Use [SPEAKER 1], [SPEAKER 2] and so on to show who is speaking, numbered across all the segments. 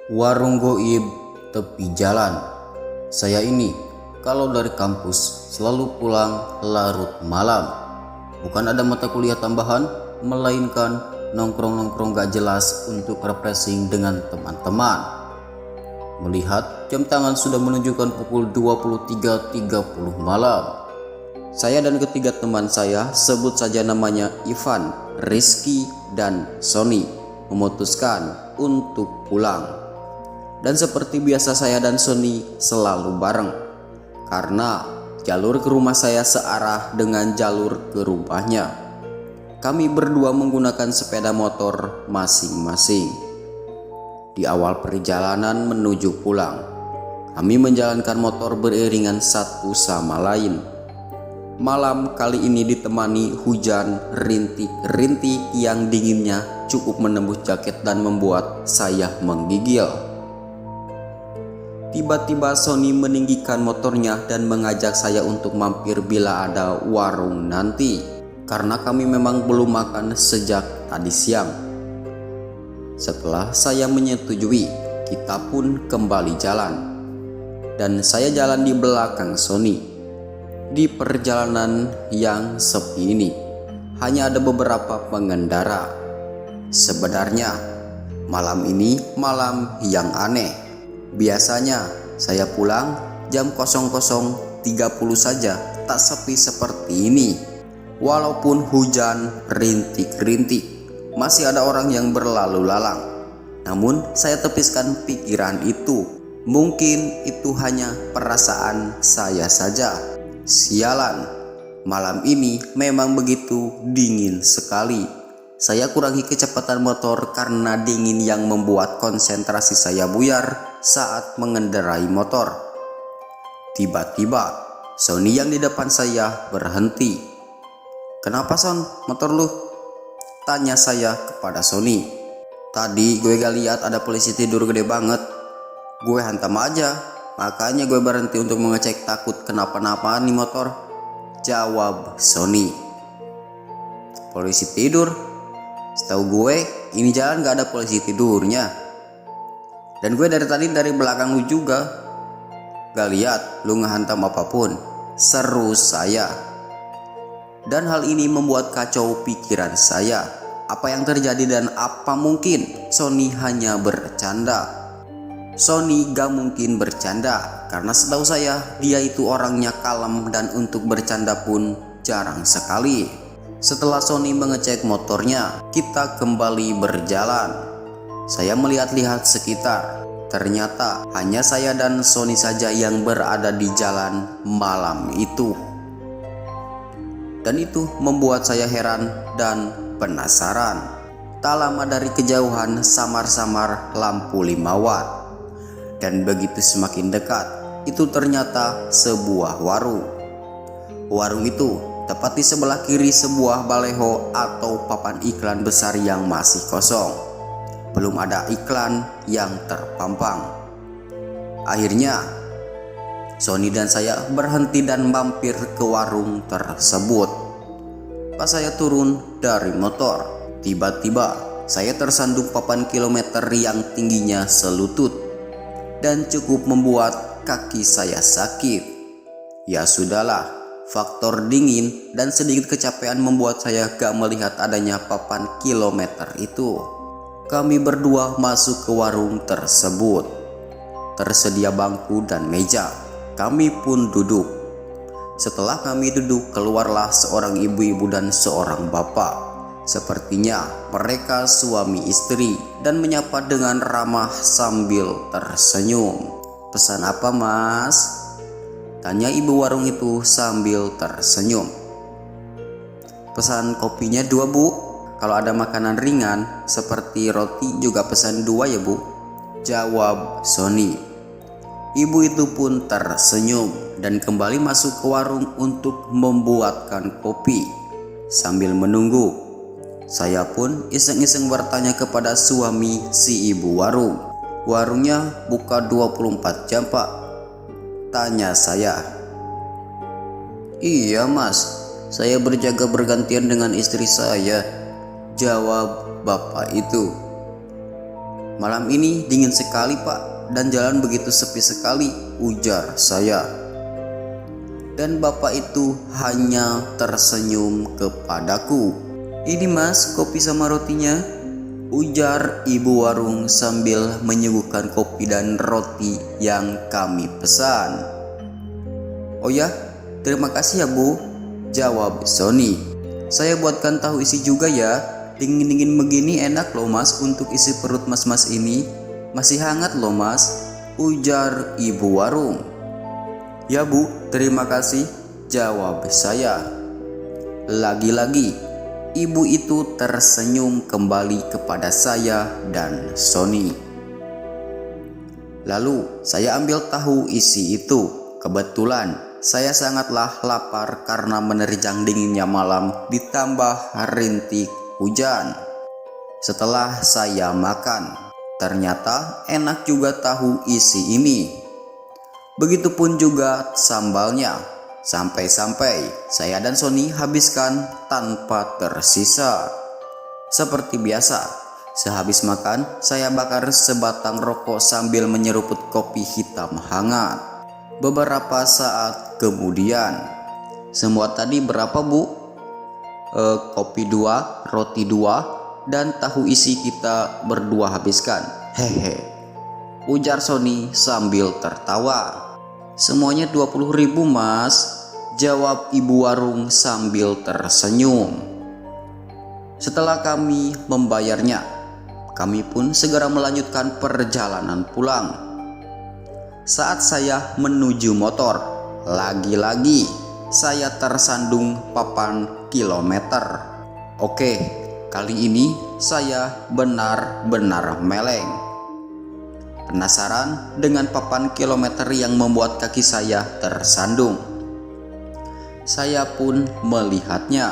[SPEAKER 1] Warung goib tepi jalan. Saya ini kalau dari kampus selalu pulang larut malam. Bukan ada mata kuliah tambahan, melainkan nongkrong-nongkrong gak jelas untuk refreshing dengan teman-teman. Melihat jam tangan sudah menunjukkan pukul 23.30 malam. Saya dan ketiga teman saya, sebut saja namanya Ivan, Rizky, dan Sony, memutuskan untuk pulang. Dan seperti biasa saya dan Sony selalu bareng, karena jalur ke rumah saya searah dengan jalur ke rumahnya. Kami berdua menggunakan sepeda motor masing-masing. Di awal perjalanan menuju pulang, kami menjalankan motor beriringan satu sama lain. Malam kali ini ditemani hujan rintik-rintik yang dinginnya cukup menembus jaket dan membuat saya menggigil. Tiba-tiba Sony meninggikan motornya dan mengajak saya untuk mampir bila ada warung nanti, karena kami memang belum makan sejak tadi siang. Setelah saya menyetujui, kita pun kembali jalan, dan saya jalan di belakang Sony. Di perjalanan yang sepi ini, hanya ada beberapa pengendara. Sebenarnya malam ini malam yang aneh. Biasanya saya pulang jam 00.30 saja, tak sepi seperti ini. Walaupun hujan rintik-rintik, masih ada orang yang berlalu lalang. Namun saya tepiskan pikiran itu. Mungkin itu hanya perasaan saya saja. Sialan, malam ini memang begitu dingin sekali. Saya kurangi kecepatan motor karena dingin yang membuat konsentrasi saya buyar saat mengendarai motor. Tiba-tiba Sony yang di depan saya berhenti. "Kenapa Son, motor lu?" tanya saya kepada Sony. "Tadi gue gak lihat ada polisi tidur gede banget. Gue hantam aja, makanya gue berhenti untuk mengecek, takut kenapa-napa nih motor," jawab Sony. "Polisi tidur? Setahu gue ini jalan gak ada polisi tidurnya. Dan gue dari tadi dari belakang lu juga gak lihat lu ngehantam apapun," seru saya. Dan hal ini membuat kacau pikiran saya. Apa yang terjadi dan apa mungkin Sony hanya bercanda? Sony gak mungkin bercanda, karena setahu saya dia itu orangnya kalem dan untuk bercanda pun jarang sekali. Setelah Sony mengecek motornya, kita kembali berjalan. Saya melihat-lihat sekitar. Ternyata hanya saya dan Sony saja yang berada di jalan malam itu. Dan itu membuat saya heran dan penasaran. Tak lama dari kejauhan samar-samar lampu 5 watt. Dan begitu semakin dekat, itu ternyata sebuah warung. Warung itu tepat di sebelah kiri sebuah baleho atau papan iklan besar yang masih kosong. Belum ada iklan yang terpampang. Akhirnya Sony dan saya berhenti dan mampir ke warung tersebut. Pas saya turun dari motor, tiba-tiba saya tersandung papan kilometer yang tingginya selutut dan cukup membuat kaki saya sakit. Ya sudahlah, faktor dingin dan sedikit kecapean membuat saya gak melihat adanya papan kilometer itu. Kami berdua masuk ke warung tersebut. Tersedia bangku dan meja. Kami pun duduk. Setelah kami duduk, keluarlah seorang ibu-ibu dan seorang bapak. Sepertinya mereka suami istri dan menyapa dengan ramah sambil tersenyum. "Pesan apa, Mas?" tanya ibu warung itu sambil tersenyum. "Pesan kopinya 2, Bu. Kalau ada makanan ringan seperti roti juga pesan 2 ya, Bu," jawab Sony. Ibu itu pun tersenyum dan kembali masuk ke warung untuk membuatkan kopi. Sambil menunggu, saya pun iseng-iseng bertanya kepada suami si ibu warung. "Warungnya buka 24 jam, Pak?" tanya saya. "Iya, Mas. Saya berjaga bergantian dengan istri saya," jawab bapak itu. Malam ini dingin sekali Pak, dan jalan begitu sepi sekali, ujar saya. Dan bapak itu hanya tersenyum kepadaku. Ini Mas, kopi sama rotinya, ujar ibu warung sambil menyuguhkan kopi dan roti yang kami pesan. Oh ya, terima kasih ya Bu, jawab Sony. Saya buatkan tahu isi juga ya. Dingin-dingin begini enak loh Mas untuk isi perut mas-mas ini. Masih hangat loh Mas, ujar ibu warung. Ya Bu, terima kasih, jawab saya. Lagi-lagi, ibu itu tersenyum kembali kepada saya dan Sony. Lalu saya ambil tahu isi itu. Kebetulan saya sangatlah lapar karena menerjang dinginnya malam ditambah rintik hujan. Setelah saya makan, ternyata enak juga tahu isi ini. Begitupun juga sambalnya. Sampai-sampai saya dan Sony habiskan tanpa tersisa. Seperti biasa, sehabis makan saya bakar sebatang rokok sambil menyeruput kopi hitam hangat. Beberapa saat kemudian, semua tadi berapa Bu? Kopi 2, roti 2, dan tahu isi kita berdua habiskan. Hehe, ujar Sony sambil tertawa. Semuanya 20.000 Mas, jawab ibu warung sambil tersenyum. Setelah kami membayarnya, kami pun segera melanjutkan perjalanan pulang. Saat saya menuju motor, lagi-lagi saya tersandung papan kilometer. Oke, kali ini saya benar-benar meleng. Penasaran dengan papan kilometer yang membuat kaki saya tersandung. Saya pun melihatnya.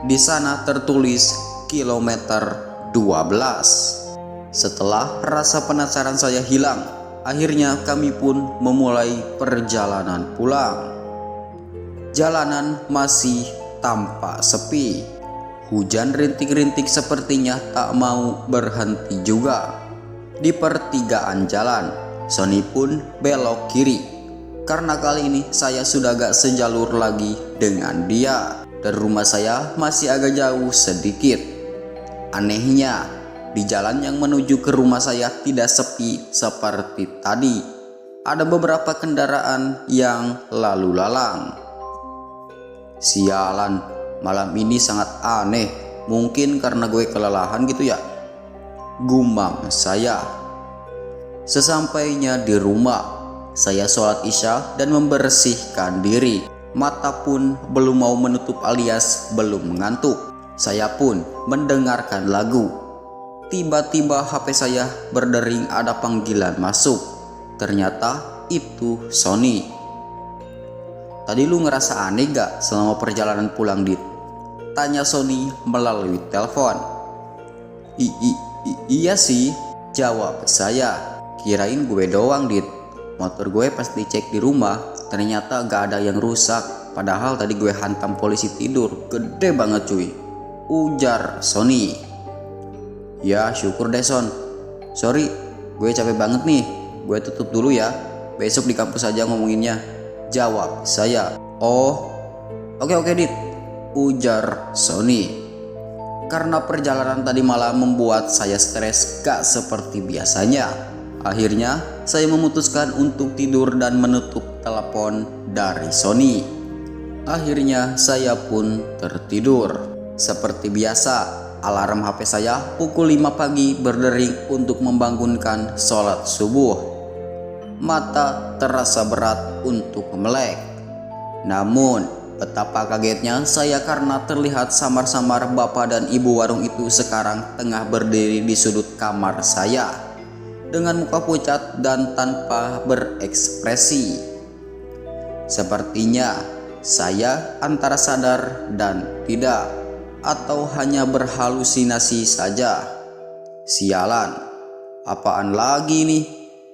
[SPEAKER 1] Di sana tertulis kilometer 12. Setelah rasa penasaran saya hilang, akhirnya kami pun memulai perjalanan pulang. Jalanan masih tampak sepi. Hujan rintik-rintik sepertinya tak mau berhenti juga. Di pertigaan jalan, Sony pun belok kiri. Karena kali ini saya sudah gak sejalur lagi dengan dia. Dan rumah saya masih agak jauh sedikit. Anehnya, di jalan yang menuju ke rumah saya tidak sepi seperti tadi. Ada beberapa kendaraan yang lalu lalang. Sialan, malam ini sangat aneh. Mungkin karena gue kelelahan gitu ya, gumam saya. Sesampainya di rumah, saya sholat isya dan membersihkan diri. Mata pun belum mau menutup alias belum mengantuk. Saya pun mendengarkan lagu. Tiba-tiba HP saya berdering, ada panggilan masuk. Ternyata itu Sony. Tadi lu ngerasa aneh gak selama perjalanan pulang Dit? Tanya Sony melalui telepon. Iya sih, jawab saya. Kirain gue doang Dit. Motor gue pas dicek di rumah ternyata gak ada yang rusak. Padahal tadi gue hantam polisi tidur. Gede banget cuy, ujar Sony. Ya syukur deh Son. Sorry, gue capek banget nih. Gue tutup dulu ya. Besok di kampus aja ngomonginnya, jawab saya. Oh, oke Dit, ujar Sony. Karena perjalanan tadi malam membuat saya stres gak seperti biasanya. Akhirnya saya memutuskan untuk tidur dan menutup telepon dari Sony. Akhirnya saya pun tertidur. Seperti biasa, alarm HP saya pukul 5 pagi berdering untuk membangunkan sholat subuh. Mata terasa berat untuk melek. Namun betapa kagetnya saya karena terlihat samar-samar bapak dan ibu warung itu sekarang tengah berdiri di sudut kamar saya dengan muka pucat dan tanpa berekspresi. Sepertinya saya antara sadar dan tidak, atau hanya berhalusinasi saja. Sialan, apaan lagi nih?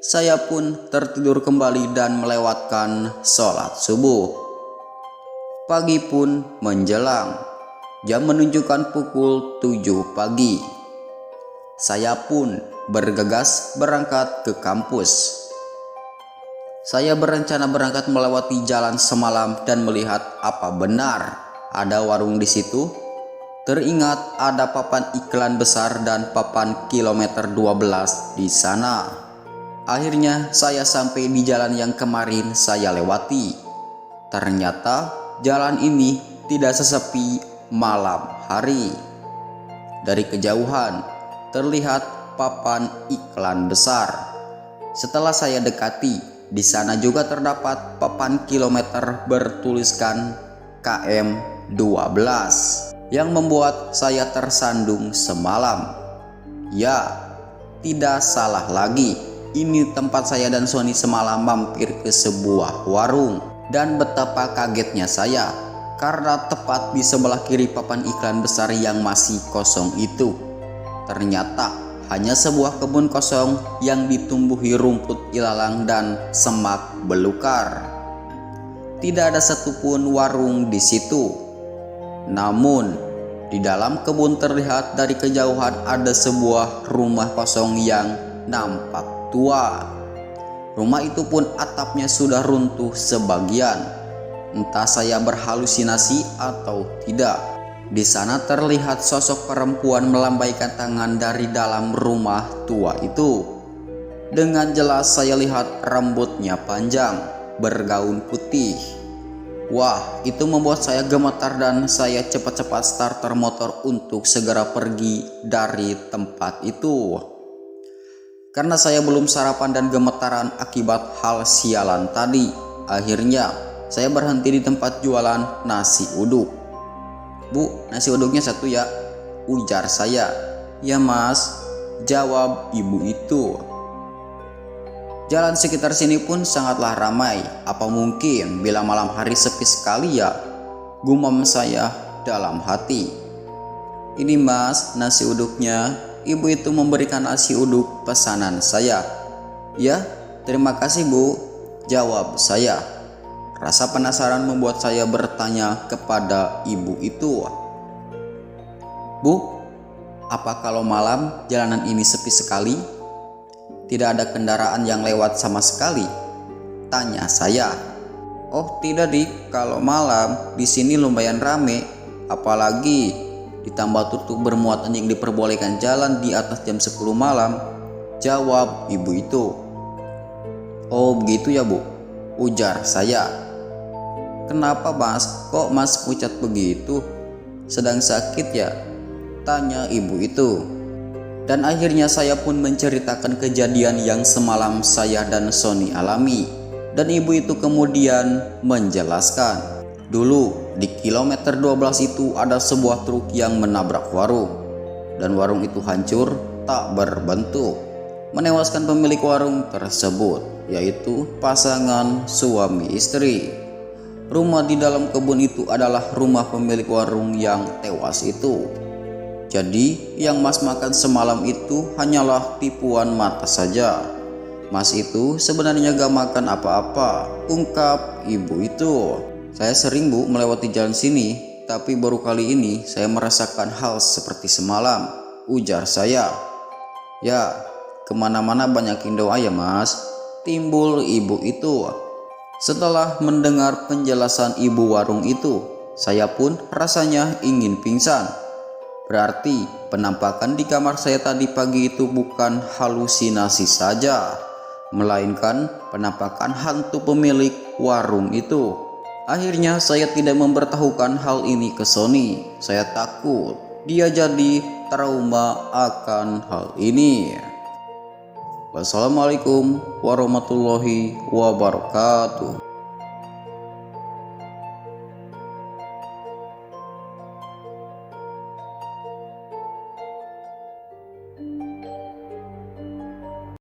[SPEAKER 1] Saya pun tertidur kembali dan melewatkan sholat subuh. Pagi pun menjelang. Jam menunjukkan pukul 7 pagi. Saya pun bergegas berangkat ke kampus. Saya berencana berangkat melewati jalan semalam dan melihat apa benar ada warung di situ. Teringat ada papan iklan besar dan papan kilometer 12 di sana. Akhirnya saya sampai di jalan yang kemarin saya lewati. Ternyata jalan ini tidak sesepi malam hari. Dari kejauhan terlihat papan iklan besar. Setelah saya dekati, di sana juga terdapat papan kilometer bertuliskan KM 12 yang membuat saya tersandung semalam. Ya, tidak salah lagi. Ini tempat saya dan Sony semalam mampir ke sebuah warung. Dan betapa kagetnya saya karena tepat di sebelah kiri papan iklan besar yang masih kosong itu, ternyata hanya sebuah kebun kosong yang ditumbuhi rumput ilalang dan semak belukar. Tidak ada satupun warung di situ. Namun di dalam kebun terlihat dari kejauhan ada sebuah rumah kosong yang nampak tua. Rumah itu pun atapnya sudah runtuh sebagian. Entah saya berhalusinasi atau tidak. Di sana terlihat sosok perempuan melambaikan tangan dari dalam rumah tua itu. Dengan jelas saya lihat rambutnya panjang, bergaun putih. Wah, itu membuat saya gemetar dan saya cepat-cepat starter motor untuk segera pergi dari tempat itu. Karena saya belum sarapan dan gemetaran akibat hal sialan tadi, akhirnya saya berhenti di tempat jualan nasi uduk. "Bu, nasi uduknya satu ya," ujar saya. "Ya mas," jawab ibu itu. Jalan sekitar sini pun sangatlah ramai. Apa mungkin bila malam hari sepi sekali ya? Gumam saya dalam hati. "Ini mas, nasi uduknya." Ibu itu memberikan nasi uduk pesanan saya. "Ya, terima kasih bu," jawab saya. Rasa penasaran membuat saya bertanya kepada ibu itu. "Bu, apa kalau malam jalanan ini sepi sekali? Tidak ada kendaraan yang lewat sama sekali?" tanya saya. "Oh tidak dik, kalau malam di sini lumayan rame, apalagi ditambah tutup bermuatan yang diperbolehkan jalan di atas jam 10 malam, jawab ibu itu. "Oh begitu ya bu," ujar saya. "Kenapa mas, kok mas pucat begitu? Sedang sakit ya?" tanya ibu itu. Dan akhirnya saya pun menceritakan kejadian yang semalam saya dan Sony alami. Dan ibu itu kemudian menjelaskan, dulu di kilometer 12 itu ada sebuah truk yang menabrak warung. Dan warung itu hancur tak berbentuk, menewaskan pemilik warung tersebut, yaitu pasangan suami istri. Rumah di dalam kebun itu adalah rumah pemilik warung yang tewas itu. Jadi yang mas makan semalam itu hanyalah tipuan mata saja. Mas itu sebenarnya gak makan apa-apa, ungkap ibu itu. "Saya sering bu melewati jalan sini, tapi baru kali ini saya merasakan hal seperti semalam," ujar saya. "Ya, kemana-mana banyakin doa ya mas," timbul ibu itu. Setelah mendengar penjelasan ibu warung itu, saya pun rasanya ingin pingsan. Berarti penampakan di kamar saya tadi pagi itu bukan halusinasi saja, melainkan penampakan hantu pemilik warung itu. Akhirnya saya tidak memberitahukan hal ini ke Sony. Saya takut dia jadi trauma akan hal ini. Wassalamualaikum warahmatullahi wabarakatuh.